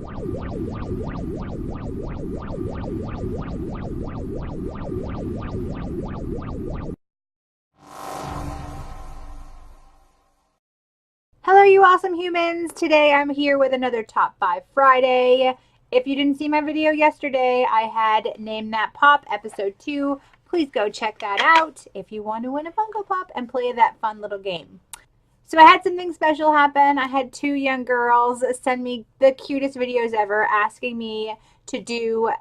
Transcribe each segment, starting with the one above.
Hello, you awesome humans! Today I'm here with another Top 5 Friday. If you didn't see my video yesterday, I had Name That Pop episode 2. Please go check that out if you want to win a Funko Pop and play that fun little game. So I had something special happen. I had 2 young girls send me the cutest videos ever asking me to do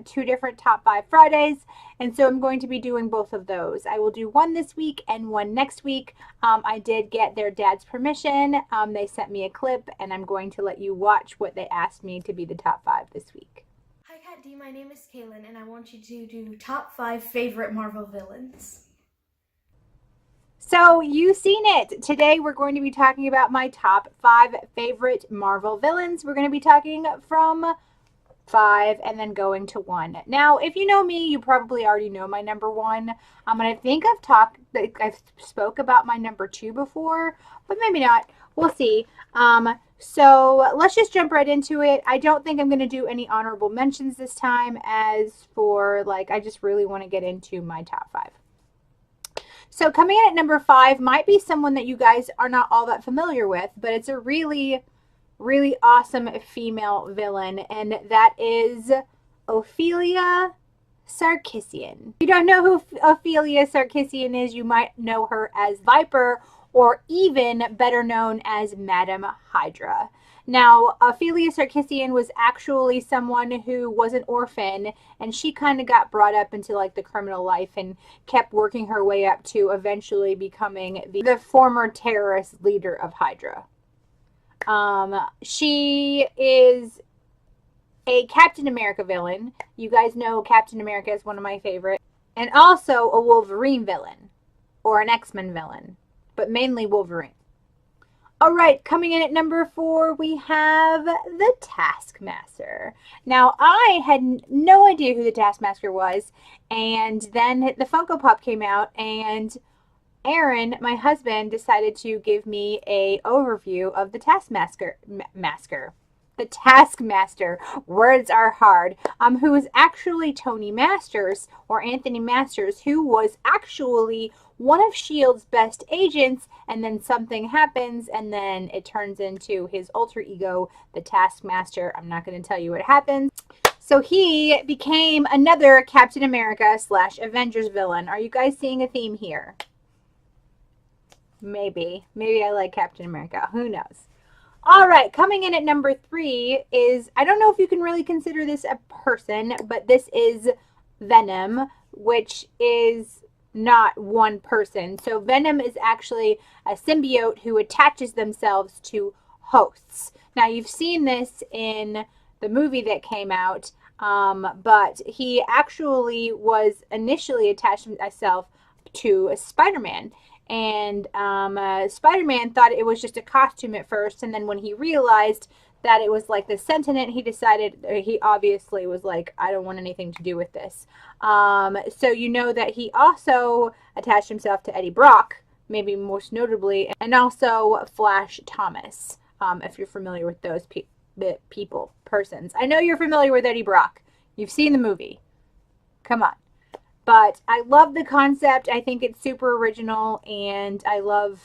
2 different Top 5 Fridays. And so I'm going to be doing both of those. I will do one this week and one next week. I did get their dad's permission. They sent me a clip and I'm going to let you watch what they asked me to be the top 5 this week. Hi Katt Dee, my name is Kaelyn and I want you to do top 5 favorite Marvel villains. So you've seen it. Today we're going to be talking about my top 5 favorite Marvel villains. We're going to be talking from 5 and then going to 1. Now, if you know me, you probably already know my number 1. And I think I've spoke about my number 2 before, but maybe not. We'll see. So let's just jump right into it. I don't think I'm going to do any honorable mentions this time, as for I just really want to get into my top 5. So coming in at number 5 might be someone that you guys are not all that familiar with, but it's a really awesome female villain, and that is Ophelia Sarkisian. If you don't know who Ophelia Sarkisian is, you might know her as Viper, or even better known as Madam Hydra. Now, Ophelia Sarkisian was actually someone who was an orphan, and she kind of got brought up into the criminal life and kept working her way up to eventually becoming the former terrorist leader of Hydra. She is a Captain America villain. You guys know Captain America is one of my favorites. And also a Wolverine villain. Or an X-Men villain. But mainly Wolverine. Alright, coming in at number 4, we have the Taskmaster. Now, I had no idea who the Taskmaster was. And then the Funko Pop came out, and Aaron, my husband, decided to give me a overview of the Taskmaster. The Taskmaster. Words are hard. Who is actually Tony Masters, or Anthony Masters, who was actually one of S.H.I.E.L.D.'s best agents, and then something happens, and then it turns into his alter ego, the Taskmaster. I'm not going to tell you what happens. So he became another Captain America / Avengers villain. Are you guys seeing a theme here? Maybe I like Captain America. Who knows? All right, coming in at number 3 is, I don't know if you can really consider this a person, but this is Venom, which is not one person. So Venom is actually a symbiote who attaches themselves to hosts. Now, you've seen this in the movie that came out, but he actually was initially attached himself to Spider-Man. And Spider-Man thought it was just a costume at first, and then when he realized that it was the sentient, he obviously was like, I don't want anything to do with this. So you know that he also attached himself to Eddie Brock, maybe most notably, and also Flash Thomas, if you're familiar with those persons. I know you're familiar with Eddie Brock. You've seen the movie. Come on. But I love the concept. I think it's super original, and I love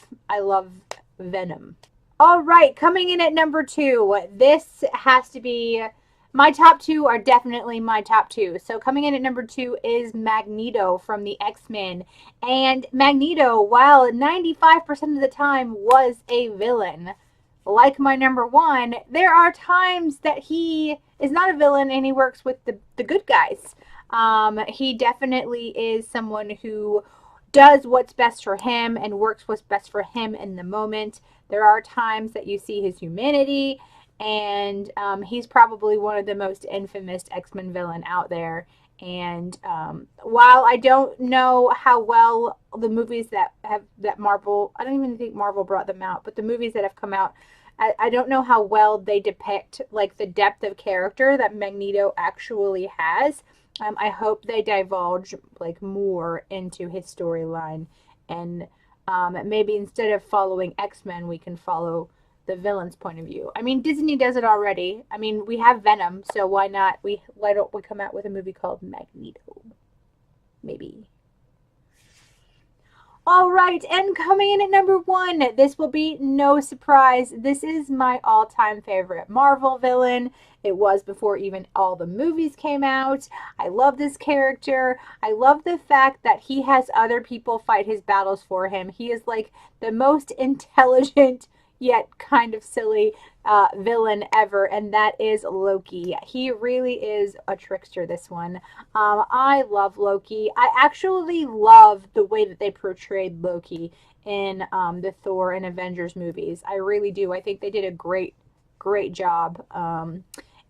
Venom. All right, coming in at number 2. This has to be, my top 2 are definitely my top 2. So coming in at number 2 is Magneto from the X-Men. And Magneto, while 95% of the time was a villain, like my number 1, there are times that he is not a villain and he works with the good guys. He definitely is someone who does what's best for him and works what's best for him in the moment. There are times that you see his humanity, and he's probably one of the most infamous X-Men villain out there. And while I don't know how well the movies that Marvel, I don't even think Marvel brought them out, but the movies that have come out, I don't know how well they depict the depth of character that Magneto actually has. I hope they divulge more into his storyline, and maybe instead of following X-Men, we can follow the villain's point of view. I mean, Disney does it already. I mean, we have Venom, so why don't we come out with a movie called Magneto? Maybe. All right, and coming in at number 1, this will be no surprise. This is my all-time favorite Marvel villain. It was before even all the movies came out. I love this character. I love the fact that he has other people fight his battles for him. He is like the most intelligent yet kind of silly villain ever, and that is Loki. He really is a trickster, this one. I love Loki. I actually love the way that they portrayed Loki in the Thor and Avengers movies. I really do. I think they did a great job, and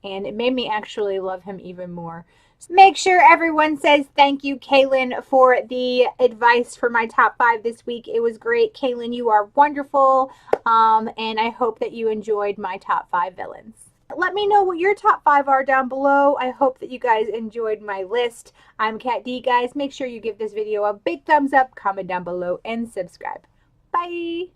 it made me actually love him even more. Make sure everyone says thank you, Kaelyn, for the advice for my top 5 this week. It was great. Kaelyn, you are wonderful, and I hope that you enjoyed my top 5 villains. Let me know what your top 5 are down below. I hope that you guys enjoyed my list. I'm Katt Dee, guys. Make sure you give this video a big thumbs up, comment down below, and subscribe. Bye!